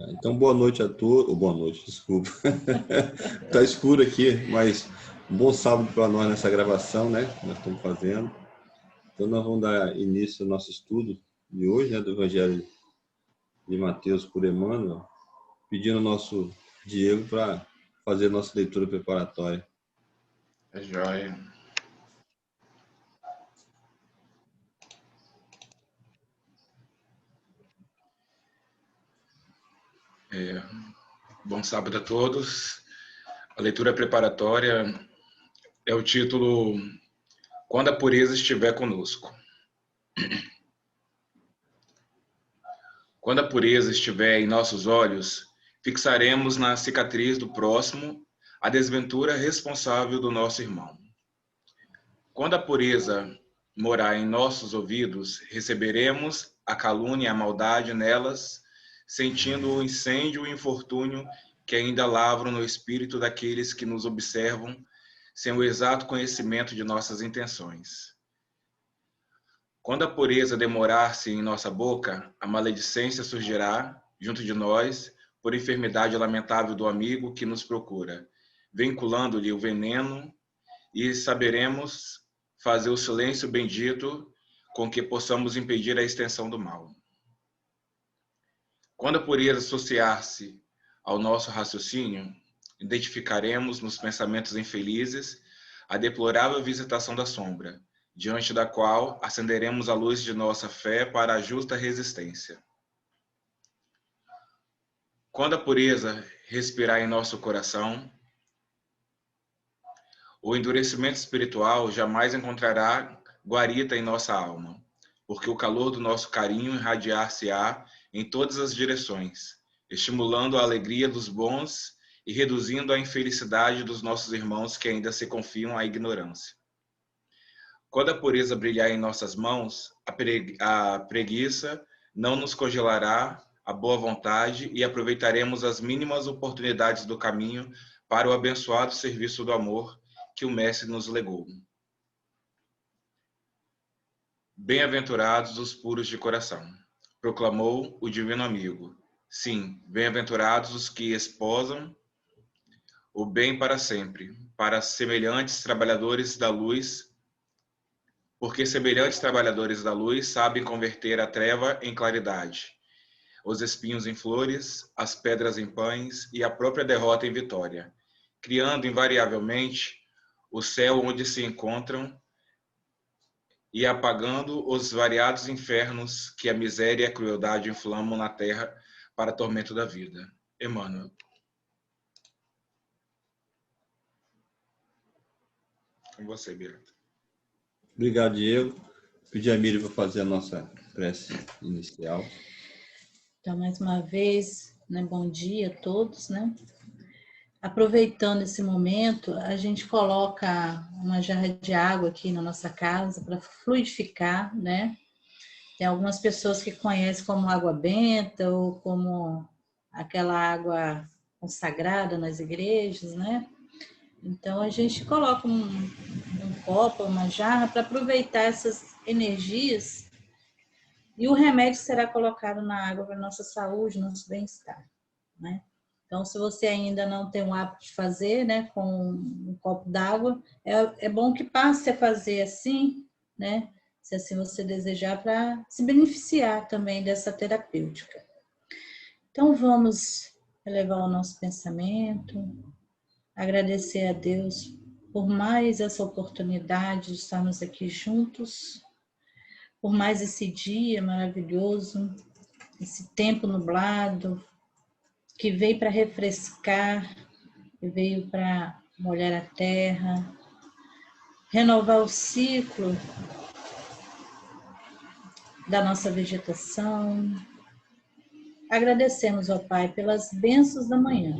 Então, boa noite a todos. Boa noite, desculpa. Tá escuro aqui, mas um bom sábado para nós nessa gravação, né? Que nós estamos fazendo. Então, nós vamos dar início ao nosso estudo de hoje, né? Do Evangelho de Mateus por Emmanuel, pedindo ao nosso Diego para fazer nossa leitura preparatória. É jóia. Bom sábado a todos. A leitura preparatória é o título Quando a Pureza Estiver Conosco. Quando a pureza estiver em nossos olhos, fixaremos na cicatriz do próximo a desventura responsável do nosso irmão. Quando a pureza morar em nossos ouvidos, receberemos a calúnia e a maldade nelas, sentindo o incêndio e o infortúnio que ainda lavram no espírito daqueles que nos observam, sem o exato conhecimento de nossas intenções. Quando a pureza demorar-se em nossa boca, a maledicência surgirá, junto de nós, por enfermidade lamentável do amigo que nos procura, vinculando-lhe o veneno, e saberemos fazer o silêncio bendito com que possamos impedir a extensão do mal. Quando a pureza associar-se ao nosso raciocínio, identificaremos nos pensamentos infelizes a deplorável visitação da sombra, diante da qual acenderemos a luz de nossa fé para a justa resistência. Quando a pureza respirar em nosso coração, o endurecimento espiritual jamais encontrará guarita em nossa alma, porque o calor do nosso carinho irradiar-se-á em todas as direções, estimulando a alegria dos bons e reduzindo a infelicidade dos nossos irmãos que ainda se confiam à ignorância. Quando a pureza brilhar em nossas mãos, a preguiça não nos congelará a boa vontade e aproveitaremos as mínimas oportunidades do caminho para o abençoado serviço do amor que o Mestre nos legou. Bem-aventurados os puros de coração, proclamou o divino amigo. Sim, bem-aventurados os que esposam o bem para sempre, para semelhantes trabalhadores da luz, porque semelhantes trabalhadores da luz sabem converter a treva em claridade, os espinhos em flores, as pedras em pães e a própria derrota em vitória, criando invariavelmente o céu onde se encontram e apagando os variados infernos que a miséria e a crueldade inflamam na terra para tormento da vida. Emmanuel. Com você, Beato. Obrigado, Diego. Pedir a Miriam para fazer a nossa prece inicial. Então, mais uma vez, né, bom dia a todos, né? Aproveitando esse momento, a gente coloca uma jarra de água aqui na nossa casa para fluidificar, né? Tem algumas pessoas que conhecem como água benta ou como aquela água consagrada nas igrejas, né? Então, a gente coloca um copo, uma jarra para aproveitar essas energias e o remédio será colocado na água para a nossa saúde, nosso bem-estar, né? Então, se você ainda não tem o hábito de fazer, né, com um copo d'água, é bom que passe a fazer assim, né, se assim você desejar, para se beneficiar também dessa terapêutica. Então, vamos elevar o nosso pensamento, agradecer a Deus por mais essa oportunidade de estarmos aqui juntos, por mais esse dia maravilhoso, esse tempo nublado, que veio para refrescar, que veio para molhar a terra, renovar o ciclo da nossa vegetação. Agradecemos ao Pai pelas bênçãos da manhã.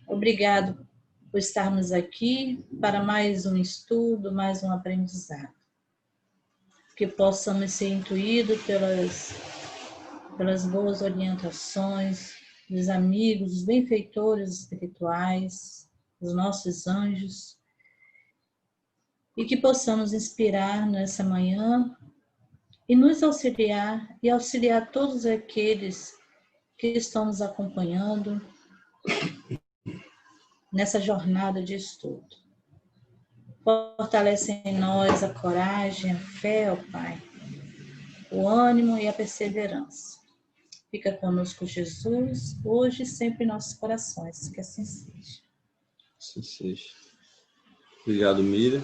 Obrigado por estarmos aqui para mais um estudo, mais um aprendizado. Que possamos ser intuídos pelas boas orientações dos amigos, dos benfeitores espirituais, dos nossos anjos, e que possamos inspirar nessa manhã e nos auxiliar e auxiliar todos aqueles que estão nos acompanhando nessa jornada de estudo. Fortalece em nós a coragem, a fé, ó Pai, o ânimo e a perseverança. Fica conosco, Jesus, hoje e sempre em nossos corações. Que assim seja. Assim seja. Obrigado, Miriam.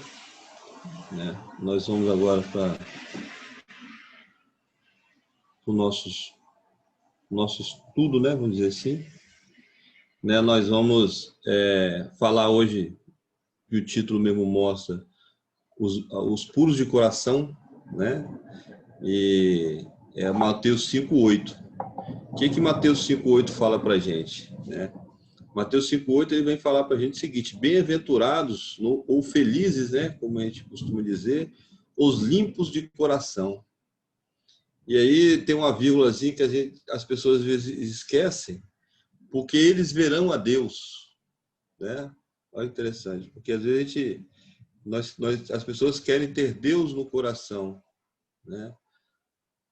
Nós vamos agora para o nosso estudo, né? Vamos dizer assim. Nós vamos falar hoje, que o título mesmo mostra, os puros de coração, né? E é Mateus 5:8. O que Mateus 5:8 fala para a gente, né? Mateus 5:8 ele vem falar para a gente o seguinte: bem-aventurados ou felizes, né? Como a gente costuma dizer, os limpos de coração. E aí tem uma vírgulazinha que as pessoas às vezes esquecem, porque eles verão a Deus, né? Olha que interessante, porque às vezes as pessoas querem ter Deus no coração, né?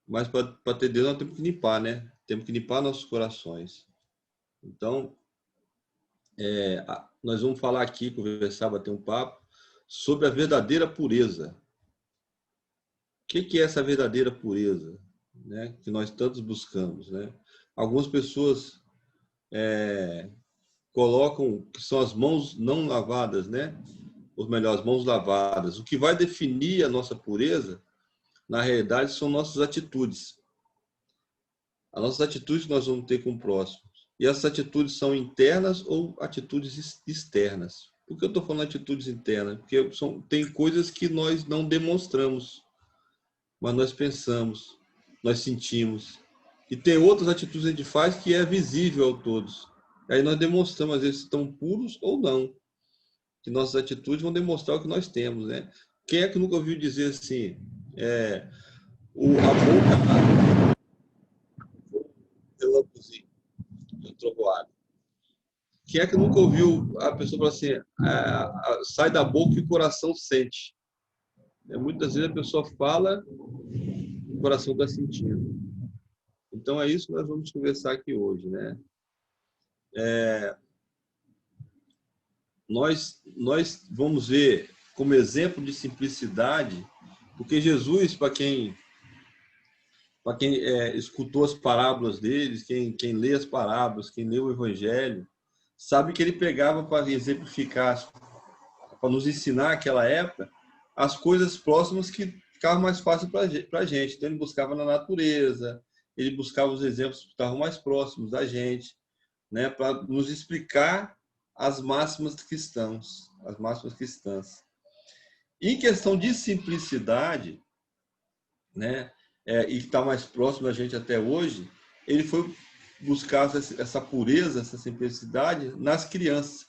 Mas para ter Deus nós temos que limpar, né? Temos que limpar nossos corações. Então, nós vamos falar aqui, conversar, bater um papo sobre a verdadeira pureza. O que é essa verdadeira pureza, né? Que nós tantos buscamos, né? Algumas pessoas colocam que são as mãos não lavadas, né? Ou melhor, as mãos lavadas. O que vai definir a nossa pureza, na realidade, são nossas atitudes. As nossas atitudes que nós vamos ter com o próximo. E essas atitudes são internas ou atitudes externas. Por que eu estou falando atitudes internas? Porque tem coisas que nós não demonstramos, mas nós pensamos, nós sentimos. E tem outras atitudes que a gente faz que é visível a todos. Aí nós demonstramos, às vezes, se estão puros ou não. Que nossas atitudes vão demonstrar o que nós temos, né? Quem é que nunca ouviu dizer assim? A boca relâmpagozinho, trovoada. Quem é que nunca ouviu a pessoa falar assim, sai da boca e o coração sente? Muitas vezes a pessoa fala, o coração está sentindo. Então é isso que nós vamos conversar aqui hoje, né? Nós vamos ver como exemplo de simplicidade, porque Jesus, para quem escutou as parábolas deles, quem lê as parábolas, quem lê o Evangelho, sabe que ele pegava para exemplificar, para nos ensinar naquela época, as coisas próximas que ficavam mais fáceis para a gente. Então, ele buscava na natureza, ele buscava os exemplos que estavam mais próximos da gente, né, para nos explicar as máximas cristãs. Em questão de simplicidade, né, e que está mais próximo da gente até hoje, ele foi buscar essa pureza, essa simplicidade nas crianças,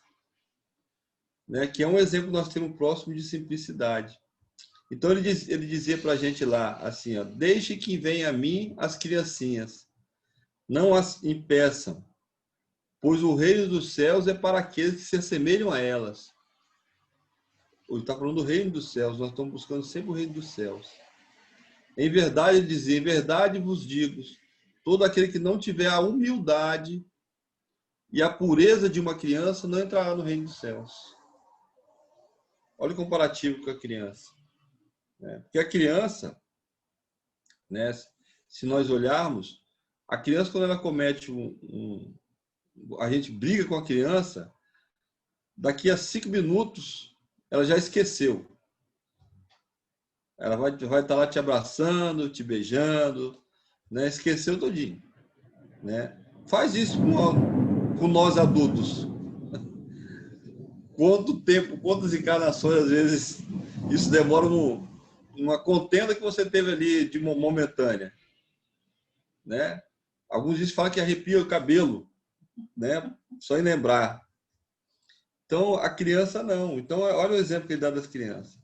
né, que é um exemplo que nós temos próximo de simplicidade. Então ele dizia para a gente lá assim, ó, deixe que venham a mim as criancinhas, não as impeçam, pois o reino dos céus é para aqueles que se assemelham a elas. Ele está falando do reino dos céus, nós estamos buscando sempre o reino dos céus. Em verdade, ele dizia, em verdade vos digo, todo aquele que não tiver a humildade e a pureza de uma criança não entrará no reino dos céus. Olha o comparativo com a criança. Porque a criança, né, se nós olharmos, a criança quando ela comete a gente briga com a criança, daqui a 5 minutos ela já esqueceu. Ela vai estar lá te abraçando, te beijando, né? Esqueceu todinho, né? Faz isso com nós adultos. Quanto tempo, quantas encarnações, às vezes, isso demora numa contenda que você teve ali de momentânea, né? Alguns dizem falam que arrepia o cabelo, né? Só em lembrar. Então, a criança não. Então, olha o exemplo que ele dá das crianças.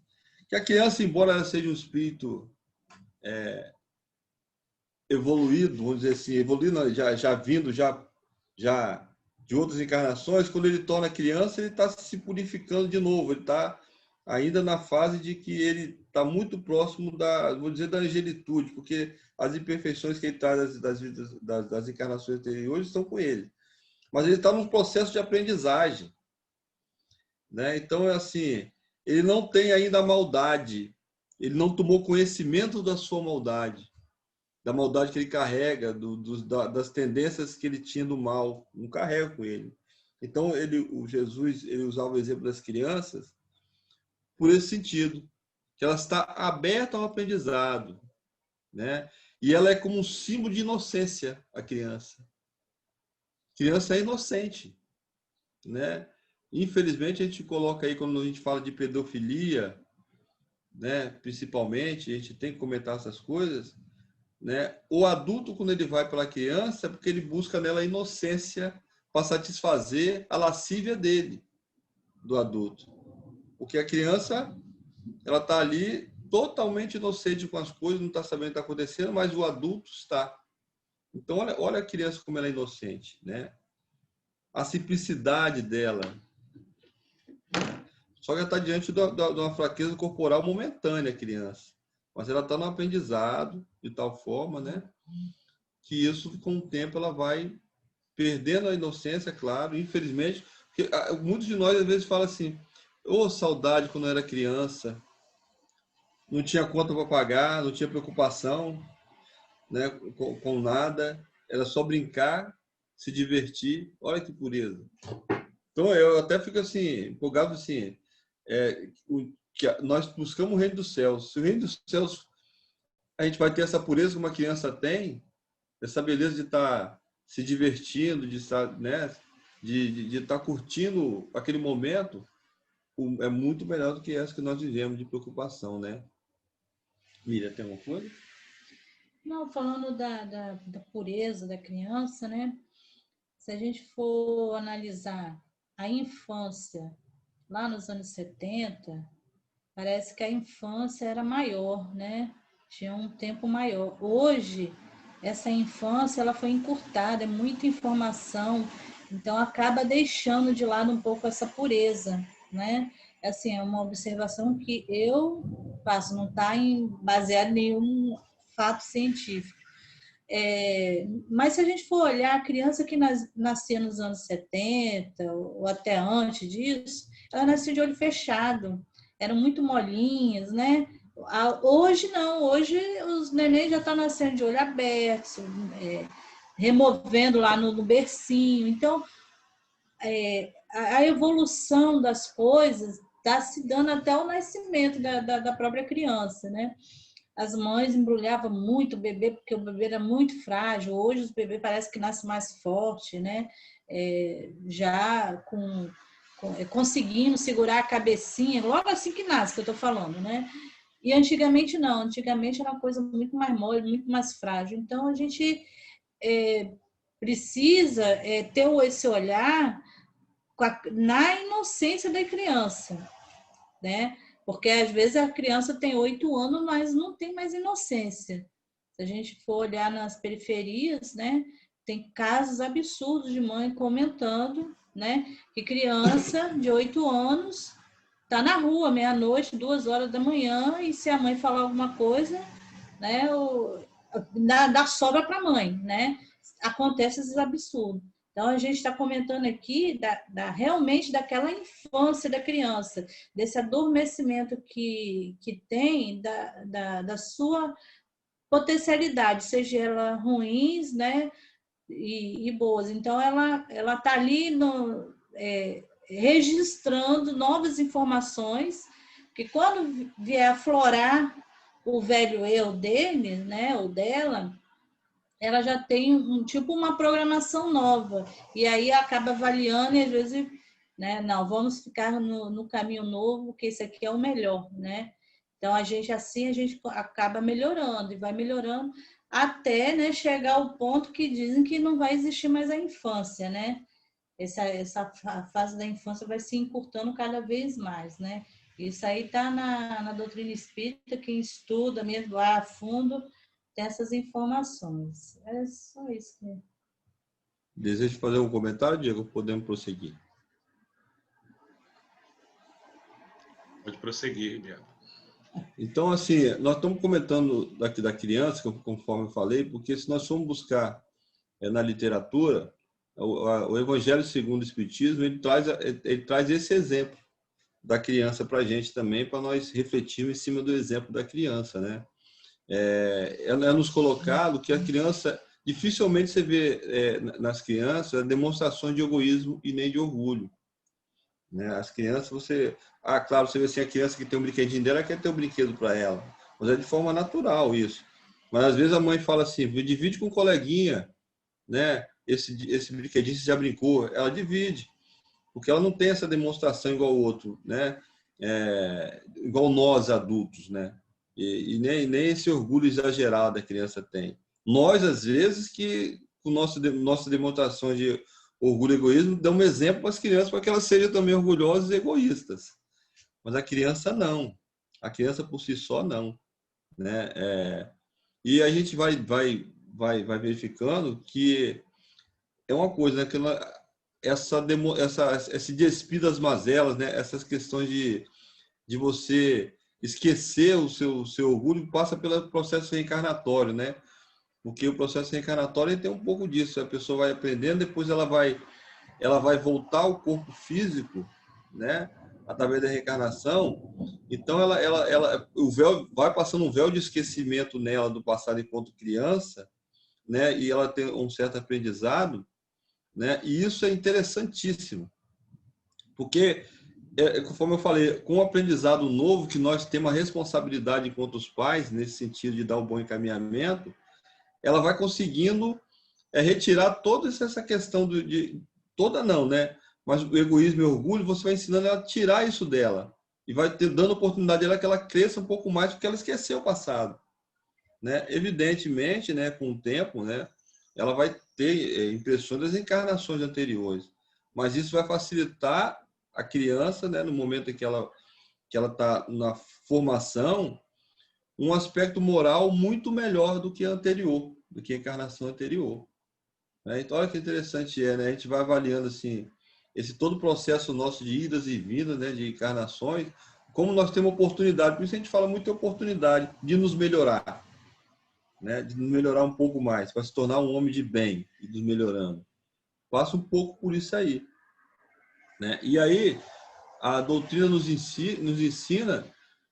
Que a criança, embora ela seja um espírito evoluído, vamos dizer assim, evoluído, já vindo de outras encarnações, quando ele torna criança, ele está se purificando de novo, ele está ainda na fase de que ele está muito próximo vou dizer, da angelitude, porque as imperfeições que ele traz das encarnações anteriores estão com ele. Mas ele está num processo de aprendizagem, né? Então, é assim, ele não tem ainda a maldade, ele não tomou conhecimento da sua maldade, da maldade que ele carrega, das tendências que ele tinha do mal, não carrega com ele. Então, o Jesus, ele usava o exemplo das crianças por esse sentido, que ela está aberta ao aprendizado, né? E ela é como um símbolo de inocência, a criança. A criança é inocente, né? Infelizmente, a gente coloca aí, quando a gente fala de pedofilia, né, principalmente, a gente tem que comentar essas coisas, né? O adulto, quando ele vai pela criança, é porque ele busca nela a inocência para satisfazer a lascívia dele, do adulto. Porque a criança, ela está ali totalmente inocente com as coisas, não está sabendo o que está acontecendo, mas o adulto está. Então, olha a criança como ela é inocente, né? A simplicidade dela. Só que ela está diante de uma fraqueza corporal momentânea, a criança. Mas ela está no aprendizado de tal forma, né? Que isso, com o tempo, ela vai perdendo a inocência, claro, infelizmente. Porque muitos de nós, às vezes, falam assim, ô, saudade quando eu era criança, não tinha conta para pagar, não tinha preocupação, né, com nada, era só brincar, se divertir. Olha que pureza. Então, eu até fico assim, empolgado assim, que nós buscamos o reino dos céus. Se o reino dos céus a gente vai ter essa pureza que uma criança tem, essa beleza de estar se divertindo, de estar, né, de estar curtindo aquele momento, é muito melhor do que essa que nós vivemos de preocupação, né? Miriam, tem alguma coisa? Não, falando da pureza da criança, né? Se a gente for analisar a infância lá nos anos 70, parece que a infância era maior, né? Tinha um tempo maior. Hoje, essa infância ela foi encurtada, é muita informação, então acaba deixando de lado um pouco essa pureza, né? Assim, é uma observação que eu faço, não está baseado em nenhum fato científico. Mas se a gente for olhar a criança que nascia nos anos 70 ou até antes disso, ela nascia de olho fechado, eram muito molinhas, né? Hoje não, hoje os nenéns já estão nascendo de olho aberto, removendo lá no bercinho. Então, a evolução das coisas está se dando até o nascimento da própria criança, né? As mães embrulhavam muito o bebê, porque o bebê era muito frágil. Hoje, os bebês parece que nascem mais forte, né? Já conseguindo segurar a cabecinha, logo assim que nasce, que eu estou falando, né? E antigamente não, antigamente era uma coisa muito mais mole, muito mais frágil. Então, a gente precisa ter esse olhar na inocência da criança, né? Porque às vezes a criança tem 8 anos, mas não tem mais inocência. Se a gente for olhar nas periferias, né, tem casos absurdos de mãe comentando, né, que criança de 8 anos está na rua meia-noite, 2 horas da manhã, e se a mãe falar alguma coisa, né, dá sobra para a mãe, né? Acontece esses absurdos. Então, a gente está comentando aqui realmente daquela infância da criança, desse adormecimento que tem da sua potencialidade, seja ela ruins, né, e boas. Então, ela está ali registrando novas informações, que quando vier aflorar o velho eu dele, né, ou dela, ela já tem tipo uma programação nova, e aí acaba avaliando e às vezes, né, não, vamos ficar no caminho novo, que esse aqui é o melhor, né? Então, a gente acaba melhorando e vai melhorando até, né, chegar ao ponto que dizem que não vai existir mais a infância, né? Essa fase da infância vai se encurtando cada vez mais, né? Isso aí está na doutrina espírita, quem estuda mesmo lá a fundo tem essas informações. É só isso. Deseja fazer um comentário, Diego? Podemos prosseguir. Pode prosseguir, Diego. Então, assim, nós estamos comentando daqui da criança, conforme eu falei, porque se nós formos buscar na literatura, o Evangelho segundo o Espiritismo, ele traz esse exemplo da criança para a gente também, para nós refletirmos em cima do exemplo da criança, né? Ela é nos colocado que a criança, dificilmente você vê nas crianças demonstrações de egoísmo e nem de orgulho, né? As crianças, claro, você vê assim, a criança que tem um brinquedinho dela quer ter um brinquedo para ela, mas é de forma natural isso. Mas às vezes a mãe fala assim, divide com um coleguinha, né? Esse brinquedinho você já brincou, ela divide, porque ela não tem essa demonstração igual o outro, né? Igual nós adultos, né? E nem esse orgulho exagerado a criança tem. Nós, às vezes, que com nossa demonstração de orgulho e egoísmo, damos um exemplo para as crianças para que elas sejam também orgulhosas e egoístas. Mas a criança não. A criança por si só não, né? E a gente vai verificando que é uma coisa, né? Que esse despir das mazelas, né? Essas questões de você esquecer o seu orgulho passa pelo processo reencarnatório, né? Porque o processo reencarnatório ele tem um pouco disso. A pessoa vai aprendendo, depois ela vai voltar ao corpo físico, né? Através da reencarnação. Então o véu vai passando um véu de esquecimento nela do passado enquanto criança, né? E ela tem um certo aprendizado, né? E isso é interessantíssimo, porque conforme eu falei, com o aprendizado novo que nós temos a responsabilidade enquanto os pais nesse sentido de dar um bom encaminhamento, ela vai conseguindo retirar toda essa questão toda não, né? Mas o egoísmo e o orgulho, você vai ensinando ela a tirar isso dela e vai dando oportunidade dela que ela cresça um pouco mais porque ela esqueceu o passado, né? Evidentemente, né, com o tempo, né, ela vai ter impressões das encarnações anteriores, mas isso vai facilitar a criança, né, no momento em que ela está na formação, um aspecto moral muito melhor do que a anterior, do que a encarnação anterior. Então, olha que interessante né? A gente vai avaliando assim, esse todo o processo nosso de idas e vindas, né, de encarnações, como nós temos oportunidade, por isso a gente fala muito de oportunidade de nos melhorar, né, de nos melhorar um pouco mais, para se tornar um homem de bem e nos melhorando. Passa um pouco por isso aí, né? E aí, a doutrina nos ensina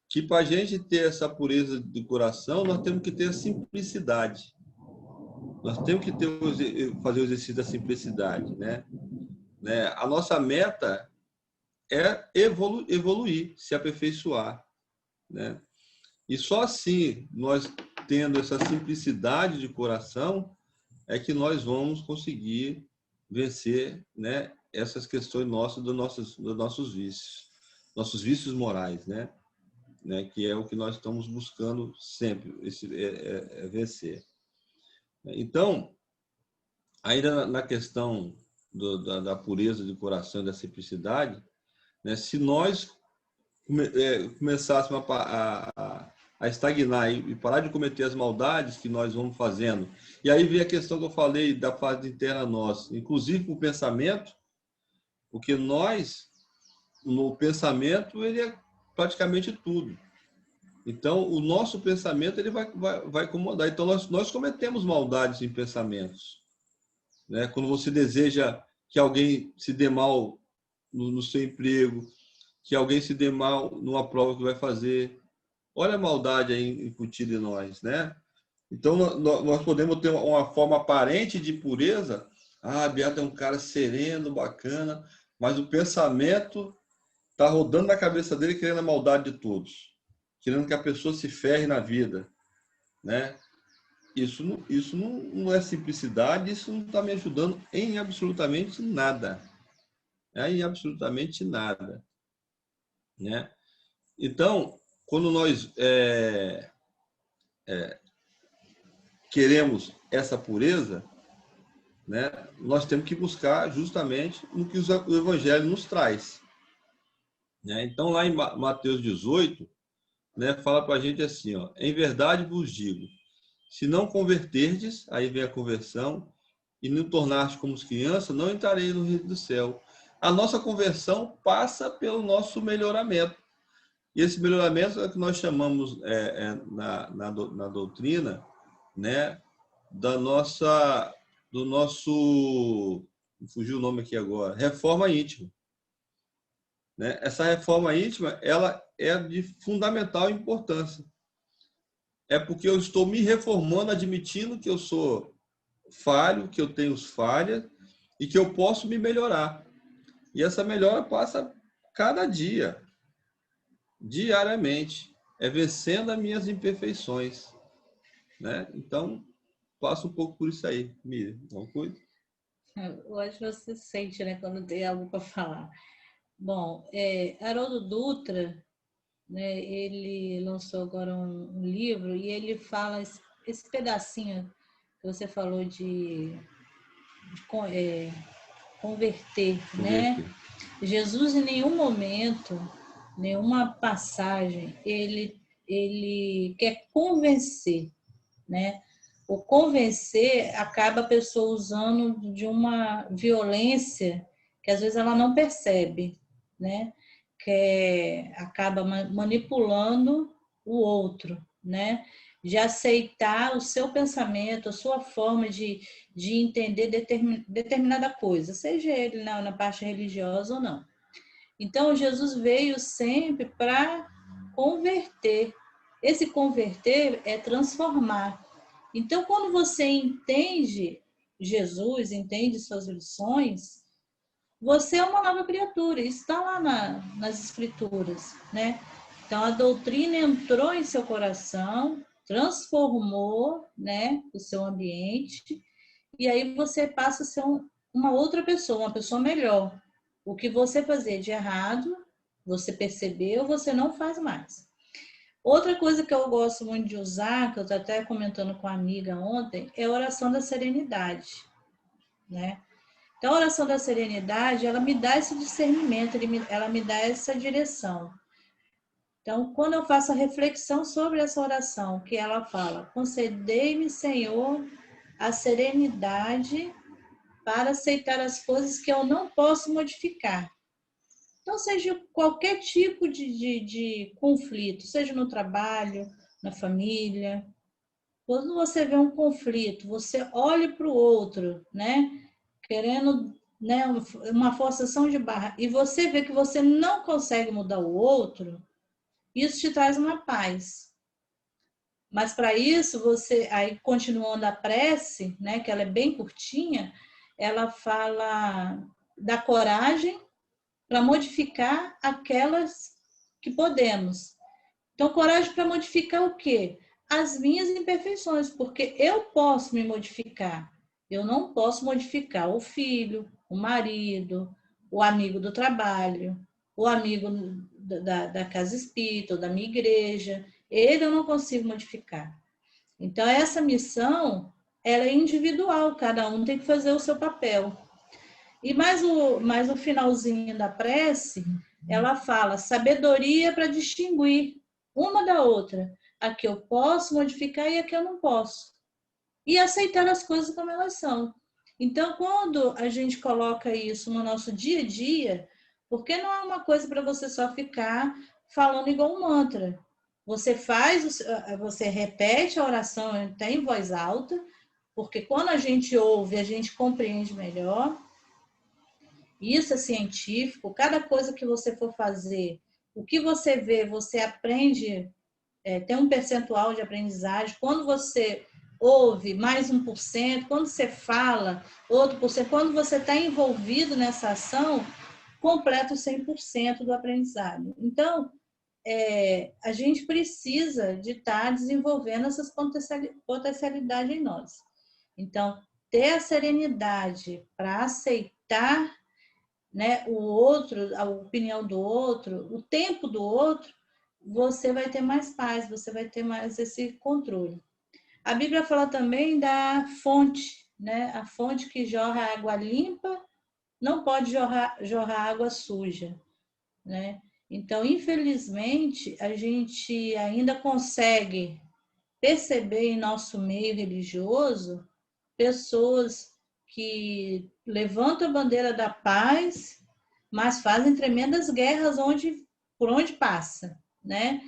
que para a gente ter essa pureza de coração, nós temos que ter a simplicidade. Nós temos que fazer o exercício da simplicidade, né? A nossa meta é evoluir, se aperfeiçoar, né? E só assim, nós tendo essa simplicidade de coração, é que nós vamos conseguir vencer, né, essas questões nossas dos nossos vícios morais, né? Que é o que nós estamos buscando sempre, vencer. Então, ainda na questão da pureza de coração e da simplicidade, né, se nós começássemos a estagnar e parar de cometer as maldades que nós vamos fazendo, e aí vem a questão que eu falei da fase interna nossa, inclusive o pensamento, porque no pensamento, ele é praticamente tudo. Então, o nosso pensamento ele vai incomodar. Então, nós cometemos maldades em pensamentos, né? Quando você deseja que alguém se dê mal no seu emprego, que alguém se dê mal numa prova que vai fazer, olha a maldade aí incutida em nós, né? Então, nós podemos ter uma forma aparente de pureza. Ah, Beato é um cara sereno, bacana, mas o pensamento está rodando na cabeça dele querendo a maldade de todos, querendo que a pessoa se ferre na vida, né? Isso não é simplicidade, isso não está me ajudando em absolutamente nada. Em absolutamente nada, né? Então, quando nós queremos essa pureza, né, nós temos que buscar justamente no que o Evangelho nos traz, né? Então, lá em Mateus 18, né, fala para a gente assim, ó, em verdade vos digo, se não converterdes, aí vem a conversão, e não tornaste como crianças, não entrarei no reino do céu. A nossa conversão passa pelo nosso melhoramento. E esse melhoramento é o que nós chamamos na doutrina, né, do nosso, fugiu o nome aqui agora, reforma íntima. Né? Essa reforma íntima, ela é de fundamental importância. É porque eu estou me reformando, admitindo que eu sou falho, que eu tenho falhas e que eu posso me melhorar. E essa melhora passa cada dia, diariamente, vencendo as minhas imperfeições. Né? Então, passa um pouco por isso aí, Miriam. Não cuida? Hoje você sente, né, quando tem algo para falar. Bom, Haroldo Dutra, né, ele lançou agora um livro e ele fala esse pedacinho que você falou de converter, né? Jesus, em nenhum momento, nenhuma passagem, ele quer convencer, né? O convencer acaba a pessoa usando de uma violência que às vezes ela não percebe, né? Que acaba manipulando o outro, né? De aceitar o seu pensamento, a sua forma de entender determinada coisa, seja ele na parte religiosa ou não. Então, Jesus veio sempre para converter. Esse converter é transformar. Então, quando você entende Jesus, entende suas lições, você é uma nova criatura. Isso está lá nas Escrituras, né? Então, a doutrina entrou em seu coração, transformou, né, o seu ambiente, e aí você passa a ser uma outra pessoa, uma pessoa melhor. O que você fazia de errado, você percebeu, você não faz mais. Outra coisa que eu gosto muito de usar, que eu estou até comentando com a amiga ontem, é a oração da serenidade, né? Então, a oração da serenidade, ela me dá esse discernimento, ela me dá essa direção. Então, quando eu faço a reflexão sobre essa oração, que ela fala, concedei-me, Senhor, a serenidade para aceitar as coisas que eu não posso modificar. Então, seja qualquer tipo de conflito, seja no trabalho, na família. Quando você vê um conflito, você olha para o outro, né? Querendo, né, uma forçação de barra, e você vê que você não consegue mudar o outro, isso te traz uma paz. Mas para isso, você, aí continuando a prece, né, que ela é bem curtinha, ela fala da coragem para modificar aquelas que podemos. Então, coragem para modificar o quê? As minhas imperfeições, porque eu posso me modificar. Eu não posso modificar o filho, o marido, o amigo do trabalho, o amigo da casa espírita, ou da minha igreja. Ele eu não consigo modificar. Então, essa missão, ela é individual, cada um tem que fazer o seu papel. E mais o finalzinho da prece, ela fala sabedoria para distinguir uma da outra, a que eu posso modificar e a que eu não posso. E aceitar as coisas como elas são. Então, quando a gente coloca isso no nosso dia a dia, porque não é uma coisa para você só ficar falando igual um mantra. Você você repete a oração até em voz alta, porque quando a gente ouve, a gente compreende melhor. Isso é científico. Cada coisa que você for fazer, o que você vê, você aprende, tem um percentual de aprendizagem. Quando você ouve, mais 1%. Quando você fala, outro por cento. Quando você está envolvido nessa ação, completa o 100% do aprendizado. Então, a gente precisa de estar desenvolvendo essas potencialidades em nós. Então, ter a serenidade para aceitar, né, o outro, a opinião do outro, o tempo do outro, você vai ter mais paz, você vai ter mais esse controle. A Bíblia fala também da fonte, né? A fonte que jorra água limpa não pode jorrar água suja, né? Então, infelizmente, a gente ainda consegue perceber em nosso meio religioso pessoas que levantam a bandeira da paz, mas fazem tremendas guerras por onde passa, né?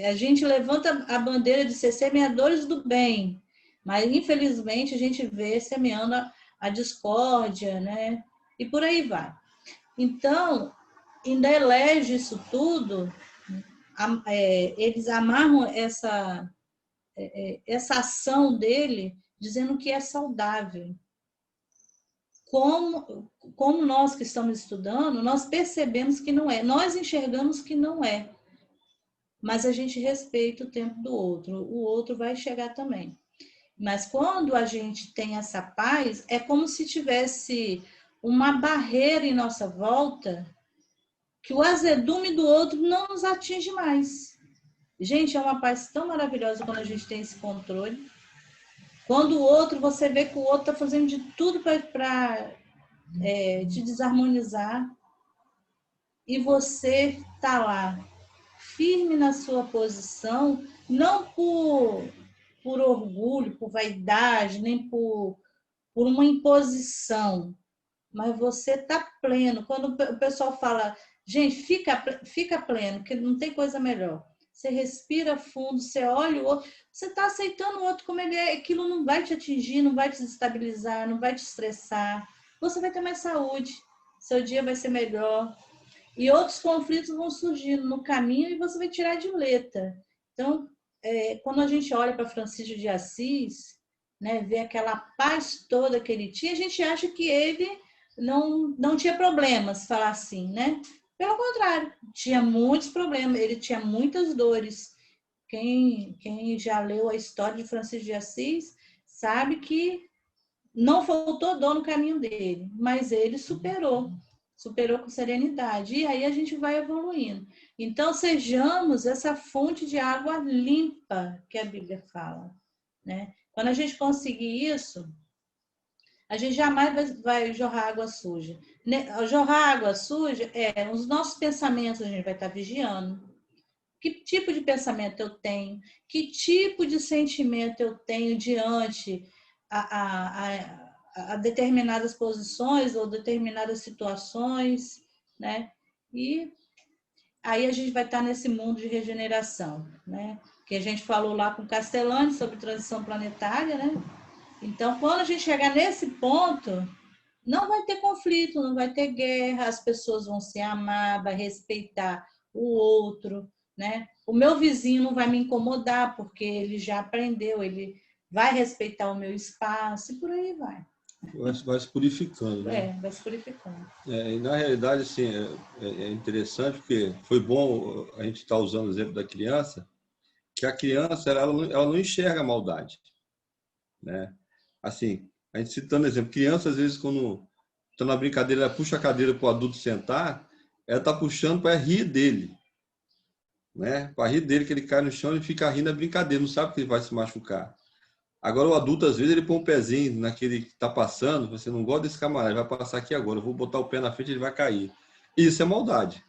A gente levanta a bandeira de ser semeadores do bem, mas infelizmente a gente vê semeando a discórdia, né? E por aí vai. Então, ainda elege isso tudo, eles amarram essa ação dizendo que é saudável. Como nós que estamos estudando, nós percebemos que não é, nós enxergamos que não é, mas a gente respeita o tempo do outro, o outro vai chegar também. Mas quando a gente tem essa paz, é como se tivesse uma barreira em nossa volta, que o azedume do outro não nos atinge mais. Gente, é uma paz tão maravilhosa quando a gente tem esse controle. Quando o outro, você vê que o outro está fazendo de tudo para te desarmonizar, e você está lá, firme na sua posição, não por orgulho, por vaidade, nem por uma imposição, mas você está pleno. Quando o pessoal fala, gente, fica pleno, que não tem coisa melhor. Você respira fundo, você olha o outro, você está aceitando o outro como ele é, aquilo não vai te atingir, não vai te desestabilizar, não vai te estressar. Você vai ter mais saúde, seu dia vai ser melhor. E outros conflitos vão surgindo no caminho e você vai tirar de letra. Então, quando a gente olha para Francisco de Assis, né, vê aquela paz toda que ele tinha, a gente acha que ele não tinha problemas, falar assim, né? Pelo contrário, tinha muitos problemas, ele tinha muitas dores. Quem já leu a história de Francisco de Assis sabe que não faltou dor no caminho dele, mas ele superou com serenidade. E aí a gente vai evoluindo. Então, sejamos essa fonte de água limpa que a Bíblia fala, né? Quando a gente conseguir isso, a gente jamais vai jorrar água suja. Jorrar água suja os nossos pensamentos, a gente vai estar vigiando. Que tipo de pensamento eu tenho? Que tipo de sentimento eu tenho diante a determinadas posições ou determinadas situações, né? E aí a gente vai estar nesse mundo de regeneração, né? Que a gente falou lá com Castellani sobre transição planetária, né? Então, quando a gente chegar nesse ponto, não vai ter conflito, não vai ter guerra, as pessoas vão se amar, vai respeitar o outro, né? O meu vizinho não vai me incomodar, porque ele já aprendeu, ele vai respeitar o meu espaço e por aí vai. Vai se purificando, né? Vai se purificando. E na realidade, assim, é interessante, porque foi bom a gente estar usando o exemplo da criança, que a criança ela não enxerga a maldade, né? Assim, a gente citando exemplo, criança às vezes quando está na brincadeira, ela puxa a cadeira para o adulto sentar, ela está puxando para rir dele, né? Para rir dele, que ele cai no chão e fica rindo da brincadeira, não sabe que ele vai se machucar. Agora o adulto às vezes ele põe um pezinho naquele que está passando, você não gosta desse camarada, vai passar aqui agora, eu vou botar o pé na frente, ele vai cair. Isso é maldade.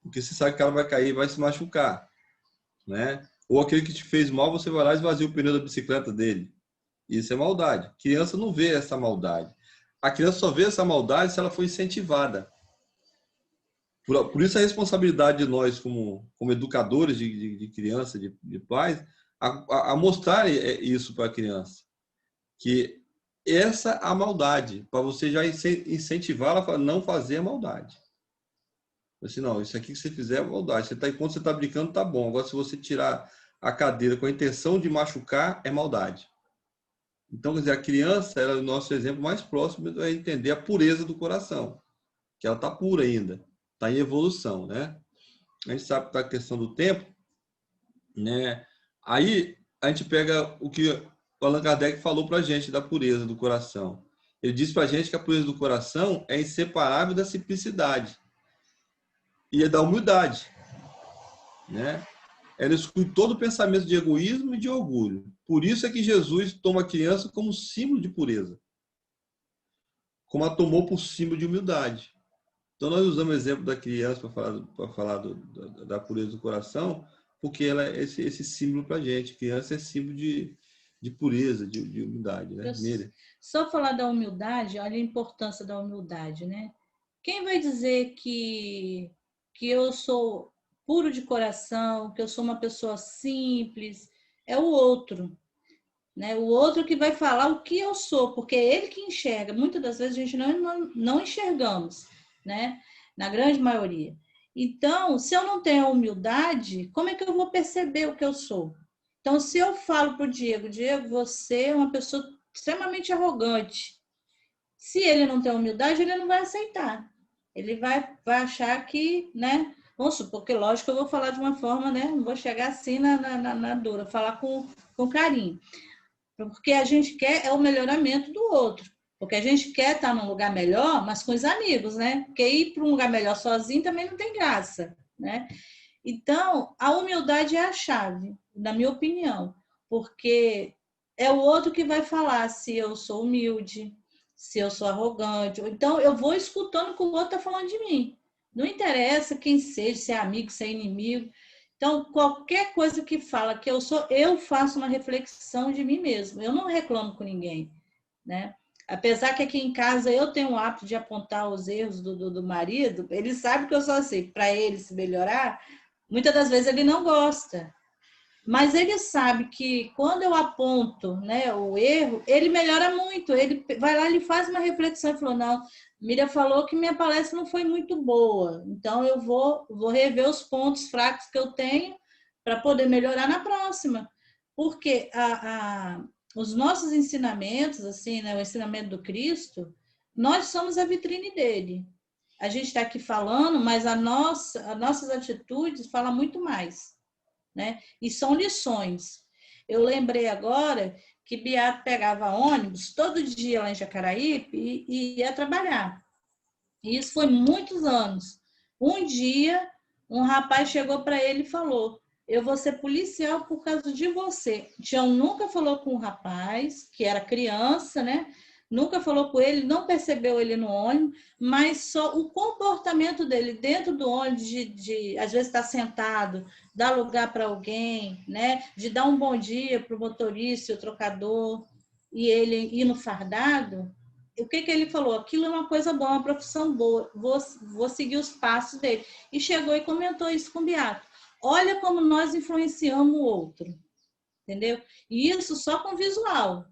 Porque você sabe que ela vai cair e vai se machucar, né? Ou aquele que te fez mal, você vai lá e esvazia o pneu da bicicleta dele. Isso é maldade. A criança não vê essa maldade. A criança só vê essa maldade se ela for incentivada. Por isso a responsabilidade de nós, como educadores de criança, de pais, a mostrar isso para a criança. Que essa é a maldade, para você já incentivá-la a não fazer a maldade. Assim, não, isso aqui que você fizer é maldade. Quando você está brincando, tá bom. Agora, se você tirar a cadeira com a intenção de machucar, é maldade. Então, quer dizer, a criança, ela é o nosso exemplo mais próximo, é entender a pureza do coração, que ela está pura ainda, está em evolução, né? A gente sabe que está a questão do tempo, né? Aí a gente pega o que o Allan Kardec falou para a gente da pureza do coração. Ele diz para a gente que a pureza do coração é inseparável da simplicidade e da humildade, né? Ela exclui todo pensamento de egoísmo e de orgulho. Por isso é que Jesus toma a criança como símbolo de pureza, como a tomou por símbolo de humildade. Então nós usamos o exemplo da criança para falar da pureza do coração, porque ela é esse símbolo para a gente. Criança é símbolo de pureza, de humildade, né? Só falar da humildade, olha a importância da humildade, né? Quem vai dizer que que eu sou puro de coração, que eu sou uma pessoa simples, é o outro, né? O outro que vai falar o que eu sou, porque é ele que enxerga. Muitas das vezes a gente não enxergamos, né? Na grande maioria. Então, se eu não tenho a humildade, como é que eu vou perceber o que eu sou? Então, se eu falo para o Diego, Diego, você é uma pessoa extremamente arrogante. Se ele não tem humildade, ele não vai aceitar. Ele vai achar que, né? Vamos supor, porque lógico que eu vou falar de uma forma, né? Não vou chegar assim na dura, falar com carinho. Porque a gente quer é o melhoramento do outro. Porque a gente quer estar num lugar melhor, mas com os amigos, né? Porque ir para um lugar melhor sozinho também não tem graça, né? Então, a humildade é a chave, na minha opinião. Porque é o outro que vai falar se eu sou humilde, se eu sou arrogante. Então, eu vou escutando o que o outro está falando de mim. Não interessa quem seja, se é amigo, se é inimigo. Então, qualquer coisa que fala que eu sou, eu faço uma reflexão de mim mesmo. Eu não reclamo com ninguém, né? Apesar que aqui em casa eu tenho o hábito de apontar os erros do marido, ele sabe que eu sou assim. Para ele se melhorar, muitas das vezes ele não gosta. Mas ele sabe que quando eu aponto, né, o erro, ele melhora muito. Ele vai lá, ele faz uma reflexão e falou: não, Miriam falou que minha palestra não foi muito boa, então eu vou rever os pontos fracos que eu tenho para poder melhorar na próxima. Porque os nossos ensinamentos, assim, né, o ensinamento do Cristo, nós somos a vitrine dele. A gente está aqui falando, mas as nossas atitudes falam muito mais, né? E são lições. Eu lembrei agora que Beato pegava ônibus todo dia lá em Jacaraípe e ia trabalhar. E isso foi muitos anos. Um dia, um rapaz chegou para ele e falou: eu vou ser policial por causa de você. Tião nunca falou com o rapaz, que era criança, né? Nunca falou com ele, não percebeu ele no ônibus, mas só o comportamento dele dentro do ônibus, de às vezes estar sentado, dar lugar para alguém, né? De dar um bom dia para o motorista, o trocador, e ele ir no fardado. O que ele falou? Aquilo é uma coisa boa, uma profissão boa, vou seguir os passos dele. E chegou e comentou isso com o Beato. Olha como nós influenciamos o outro, entendeu? E isso só com visual,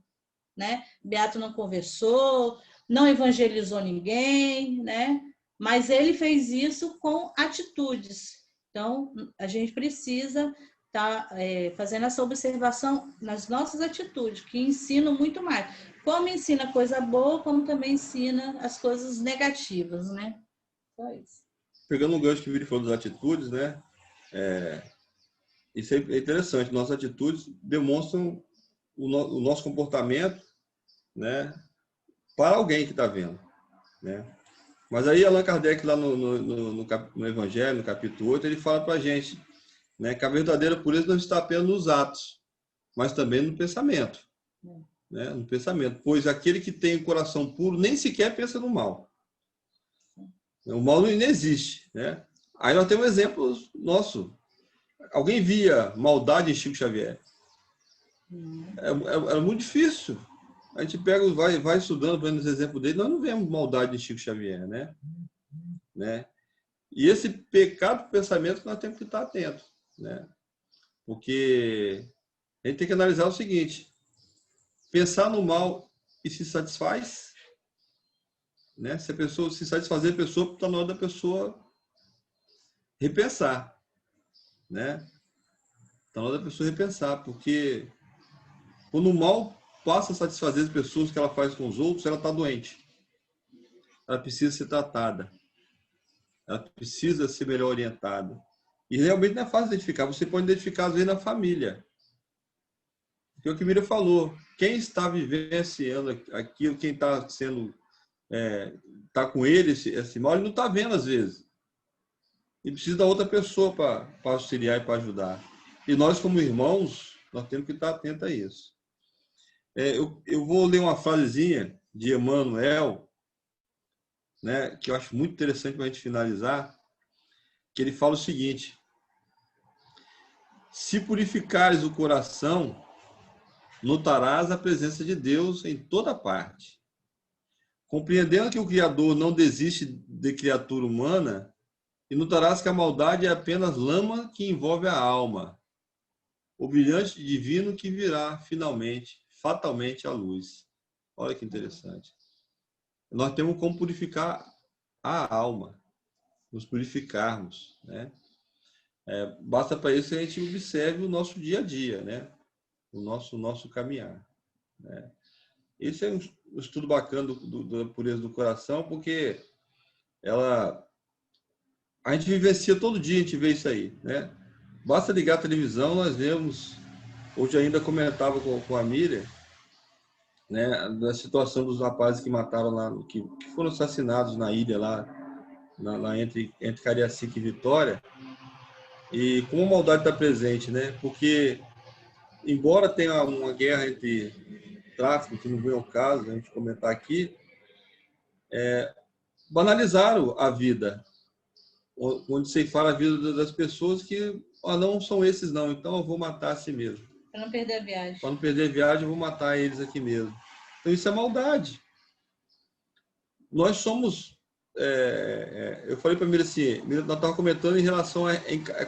né? Beato não conversou, não evangelizou ninguém, né? Mas ele fez isso com atitudes. Então, a gente precisa estar fazendo essa observação nas nossas atitudes, que ensinam muito mais. Como ensina coisa boa, como também ensina as coisas negativas, né? Só isso. Pegando um gancho que o Viri falou das atitudes, né? Isso é interessante. Nossas atitudes demonstram o nosso comportamento, né? Para alguém que está vendo, né? Mas aí Allan Kardec, lá no Evangelho, no capítulo 8, ele fala para a gente, né, que a verdadeira pureza não está apenas nos atos, mas também no pensamento. Né? No pensamento. Pois aquele que tem o coração puro nem sequer pensa no mal. O mal não existe. Né? Aí nós temos um exemplo nosso. Alguém via maldade em Chico Xavier? Era muito difícil. A gente pega, vai estudando, vendo os exemplos dele, nós não vemos maldade em Chico Xavier, né? E esse pecado do pensamento nós temos que estar atentos, né? Porque a gente tem que analisar o seguinte: pensar no mal e se satisfaz, né? Se a pessoa se satisfazer, a pessoa está na hora da pessoa repensar, né? Está na hora da pessoa repensar, porque quando o mal passa a satisfazer as pessoas que ela faz com os outros, ela está doente. Ela precisa ser tratada. Ela precisa ser melhor orientada. E realmente não é fácil identificar. Você pode identificar, às vezes, na família. Porque é o que a Miriam falou. Quem está vivenciando aquilo, quem está sendo... está com ele, esse mal, ele não está vendo, às vezes. E precisa da outra pessoa para auxiliar e para ajudar. E nós, como irmãos, nós temos que estar atentos a isso. Eu vou ler uma frasezinha de Emmanuel, né, que eu acho muito interessante para a gente finalizar, que ele fala o seguinte: se purificares o coração, notarás a presença de Deus em toda parte. Compreendendo que o Criador não desiste de criatura humana, e notarás que a maldade é apenas lama que envolve a alma, o brilhante divino que virá, finalmente, fatalmente, à luz. Olha que interessante. Nós temos como purificar a alma, nos purificarmos, né? Basta para isso que a gente observe o nosso dia a dia, né? O nosso caminhar, né? Esse é um estudo bacana da pureza do coração, porque a gente vivencia todo dia, a gente vê isso aí, né? Basta ligar a televisão, nós vemos. Hoje ainda comentava com a Miriam, né, da situação dos rapazes que mataram lá, que foram assassinados na ilha lá entre Cariacica e Vitória, e como a maldade está presente, né? Porque embora tenha uma guerra entre tráfico, que não vem ao caso a gente comentar aqui, banalizaram a vida, onde ceifar a vida das pessoas que não são esses não, então eu vou matar a si mesmo. Para não perder a viagem. Para não perder a viagem, eu vou matar eles aqui mesmo. Então isso é maldade. Nós somos... eu falei para a Miriam assim, nós estávamos comentando em relação a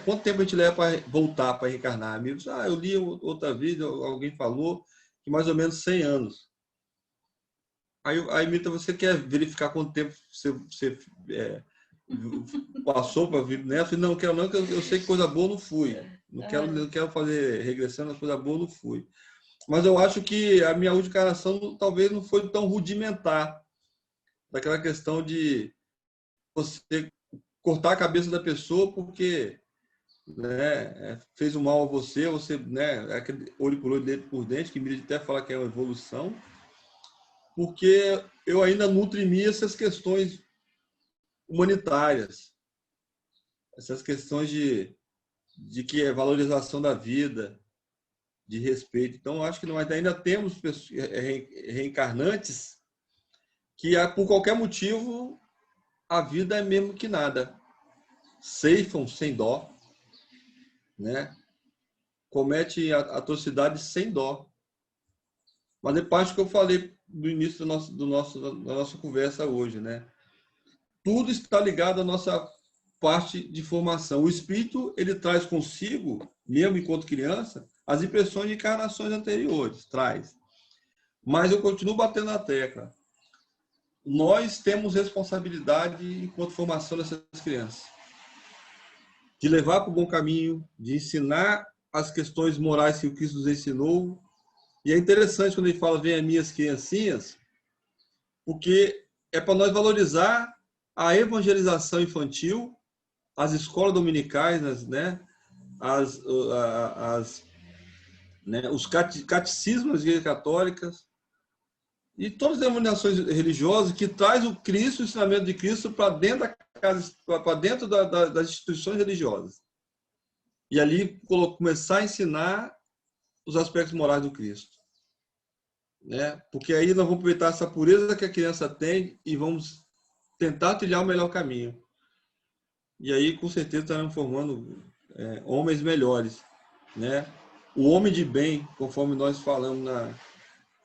quanto tempo a gente leva para voltar, para reencarnar. Amigos, eu li outra vez, alguém falou que mais ou menos 100 anos. Aí Miriam, você quer verificar quanto tempo você passou para vir nessa? Eu falei, não quero não, que eu sei que coisa boa não fui. Não quero fazer regressão, mas coisa boa não fui. Mas eu acho que a minha última encarnação talvez não foi tão rudimentar, daquela questão de você cortar a cabeça da pessoa porque, né, fez um mal a você, né, aquele olho por olho, dente por dente, que me até fala que é uma evolução, porque eu ainda nutro em mim essas questões humanitárias, essas questões de que é valorização da vida, de respeito. Então, acho que nós ainda temos reencarnantes que, por qualquer motivo, a vida é mesmo que nada. Ceifam sem dó, né? Comete atrocidades sem dó. Mas é parte que eu falei no início da nossa conversa hoje, né? Tudo está ligado à nossa parte de formação. O espírito, ele traz consigo, mesmo enquanto criança, as impressões de encarnações anteriores, traz. Mas eu continuo batendo na tecla. Nós temos responsabilidade enquanto formação dessas crianças, de levar para o bom caminho, de ensinar as questões morais que o Cristo nos ensinou. E é interessante quando ele fala, vem as minhas criancinhas, porque é para nós valorizar a evangelização infantil, as escolas dominicais, né? Os catecismos das igrejas católicas e todas as denominações religiosas que traz o Cristo, o ensinamento de Cristo para dentro da casa, para dentro das instituições religiosas. E ali começar a ensinar os aspectos morais do Cristo, né? Porque aí nós vamos aproveitar essa pureza que a criança tem e vamos tentar trilhar o melhor caminho. E aí, com certeza, estaremos formando homens melhores, né? O homem de bem, conforme nós falamos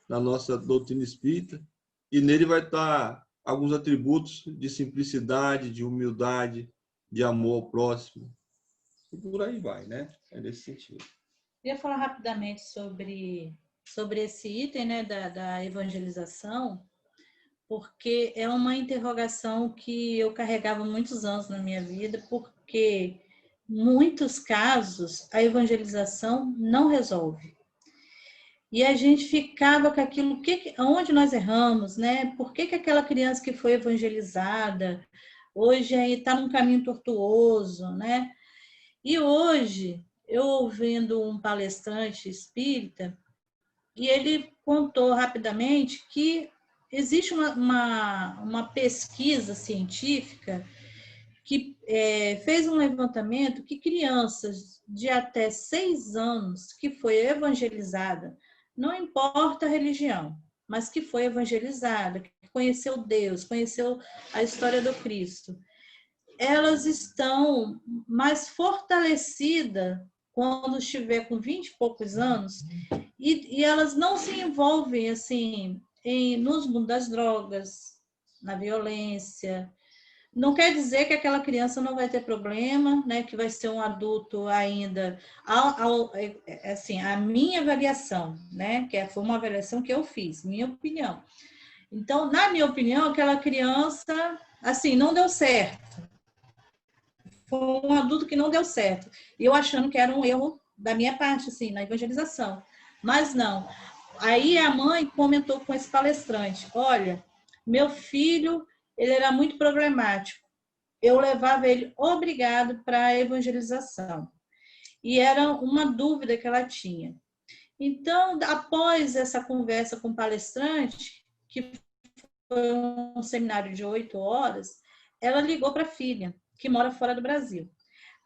na nossa doutrina espírita, e nele vai estar alguns atributos de simplicidade, de humildade, de amor ao próximo. E por aí vai, né? É nesse sentido. Eu ia falar rapidamente sobre esse item, né, da evangelização, porque é uma interrogação que eu carregava muitos anos na minha vida, porque em muitos casos a evangelização não resolve. E a gente ficava com aquilo, onde nós erramos, né? Por que aquela criança que foi evangelizada hoje está num caminho tortuoso, né? E hoje, eu ouvindo um palestrante espírita, e ele contou rapidamente que existe uma pesquisa científica que fez um levantamento que crianças de até 6 anos que foi evangelizada, não importa a religião, mas que foi evangelizada, que conheceu Deus, conheceu a história do Cristo, elas estão mais fortalecidas quando estiver com 20 e poucos anos e elas não se envolvem assim nos mundos das drogas, na violência, Não quer dizer que aquela criança não vai ter problema, né? Que vai ser um adulto ainda. Assim, a minha avaliação, né? Foi uma avaliação que eu fiz, minha opinião. Então, na minha opinião, aquela criança, assim, não deu certo. Foi um adulto que não deu certo. E eu achando que era um erro da minha parte, assim, na evangelização. Mas não. Aí a mãe comentou com esse palestrante: olha, meu filho, ele era muito problemático. Eu levava ele obrigado para a evangelização. E era uma dúvida que ela tinha. Então, após essa conversa com o palestrante, que foi um seminário de 8 horas, ela ligou para a filha, que mora fora do Brasil.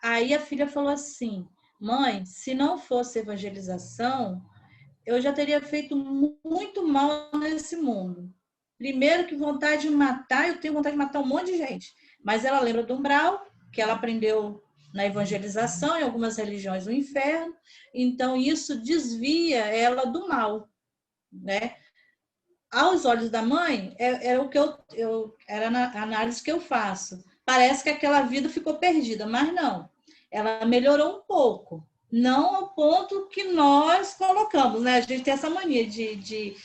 Aí a filha falou assim: mãe, se não fosse evangelização, eu já teria feito muito mal nesse mundo. Primeiro que vontade de matar, eu tenho vontade de matar um monte de gente. Mas ela lembra do umbral, que ela aprendeu na evangelização, em algumas religiões do inferno. Então, isso desvia ela do mal, né? Aos olhos da mãe, era o que era a análise que eu faço. Parece que aquela vida ficou perdida, mas não. Ela melhorou um pouco. Não ao ponto que nós colocamos, né? A gente tem essa mania de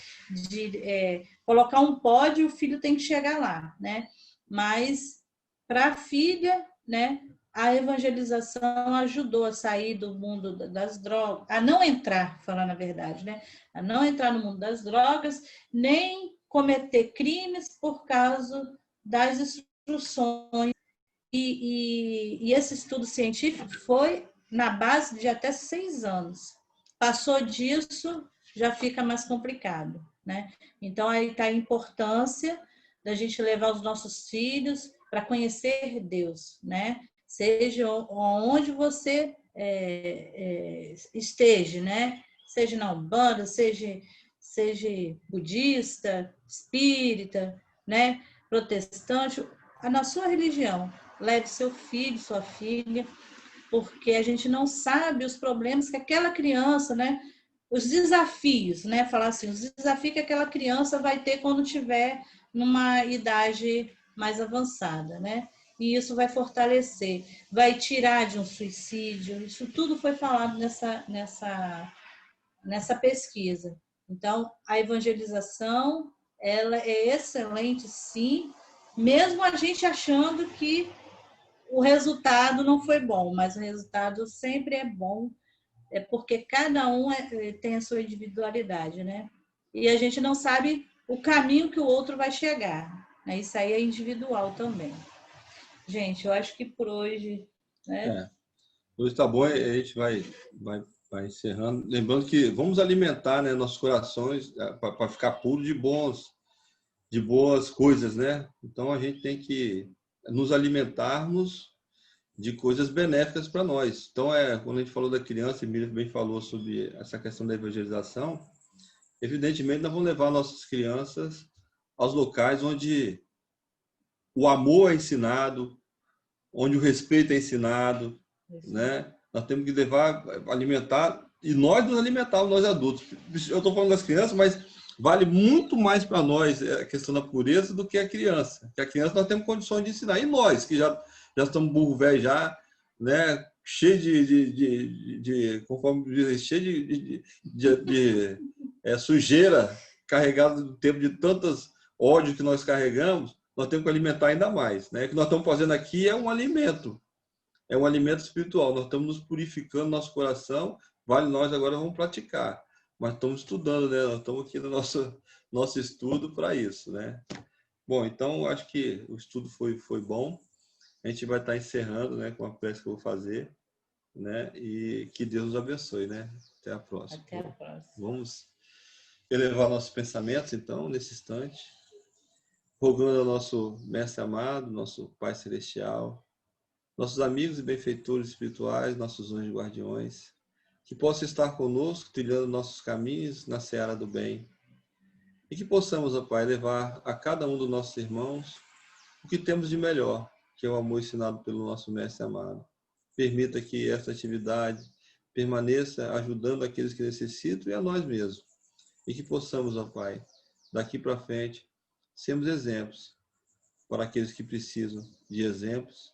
colocar um pódio e o filho tem que chegar lá, né? Mas para a filha, né? A evangelização ajudou a sair do mundo das drogas, a não entrar, falando a verdade, né? A não entrar no mundo das drogas, nem cometer crimes por causa das instruções. E esse estudo científico foi na base de até 6 anos. Passou disso, já fica mais complicado, né? Então, aí está a importância da gente levar os nossos filhos para conhecer Deus, né? Seja onde você esteja, né? Seja na Umbanda, seja budista, espírita, né? Protestante, na sua religião. Leve seu filho, sua filha, porque a gente não sabe os problemas que aquela criança, né? Os desafios, né? Falar assim, os desafios que aquela criança vai ter quando tiver numa idade mais avançada, né? E isso vai fortalecer, vai tirar de um suicídio. Isso tudo foi falado nessa pesquisa. Então, a evangelização, ela é excelente, sim, mesmo a gente achando que o resultado não foi bom, mas o resultado sempre é bom, porque cada um tem a sua individualidade, né? E a gente não sabe o caminho que o outro vai chegar, né? Isso aí é individual também. Gente, eu acho que por hoje, né? Hoje tá bom, a gente vai encerrando. Lembrando que vamos alimentar, né, nossos corações para ficar puro de boas coisas, né? Então a gente tem que nos alimentarmos de coisas benéficas para nós. Então, quando a gente falou da criança, e Miriam bem falou sobre essa questão da evangelização, evidentemente nós vamos levar nossas crianças aos locais onde o amor é ensinado, onde o respeito é ensinado, né? Nós temos que levar, alimentar, e nós nos alimentarmos, nós adultos. Eu estou falando das crianças, mas vale muito mais para nós a questão da pureza do que a criança. Porque a criança nós temos condições de ensinar. E nós, que já estamos burro velho já, né? Cheio conforme dizem, cheio de sujeira, carregado do tempo de tantos ódios que nós carregamos, nós temos que alimentar ainda mais, né? O que nós estamos fazendo aqui é um alimento espiritual. Nós estamos nos purificando nosso coração, vale nós agora vamos praticar. Mas estamos estudando, né? Nós estamos aqui no nosso estudo para isso, né? Bom, então acho que o estudo foi bom. A gente vai estar encerrando, né, com a prece que eu vou fazer, né? E que Deus nos abençoe, né? Até a próxima. Até a próxima. Vamos elevar nossos pensamentos, então, nesse instante, rogando ao nosso Mestre amado, nosso Pai Celestial, nossos amigos e benfeitores espirituais, nossos anjos guardiões, que possam estar conosco, trilhando nossos caminhos na seara do bem. E que possamos, ó Pai, levar a cada um dos nossos irmãos o que temos de melhor, que é o amor ensinado pelo nosso Mestre amado. Permita que esta atividade permaneça ajudando aqueles que necessitam e a nós mesmos. E que possamos, ó Pai, daqui para frente, sermos exemplos para aqueles que precisam de exemplos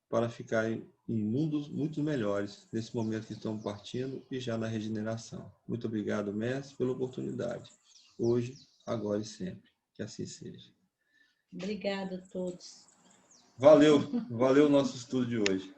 para ficarem em mundos muito melhores nesse momento que estão partindo e já na regeneração. Muito obrigado, mestre, pela oportunidade. Hoje, agora e sempre. Que assim seja. Obrigada a todos. Valeu o nosso estudo de hoje.